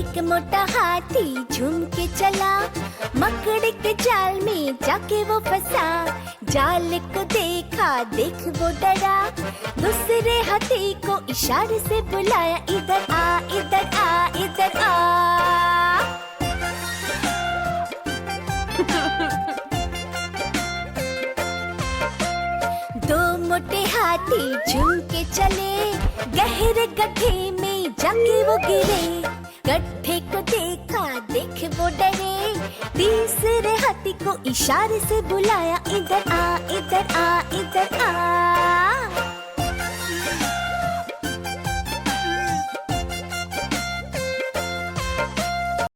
एक मोटा हाथी झूम के चला, मकड़ी के जाल में जाके वो फंसा। जाल को देखा, देख वो डरा, दूसरे हाथी को इशारे से बुलाया, इधर आ इधर आ इधर आ। दो मोटे हाथी झूम के चले, गहरे गड्ढे में जाके वो गिरे। गड्ढे को देखा, देख वो डरे, तीसरे हाथी को इशारे से बुलाया, इधर आ इधर आ इधर आ।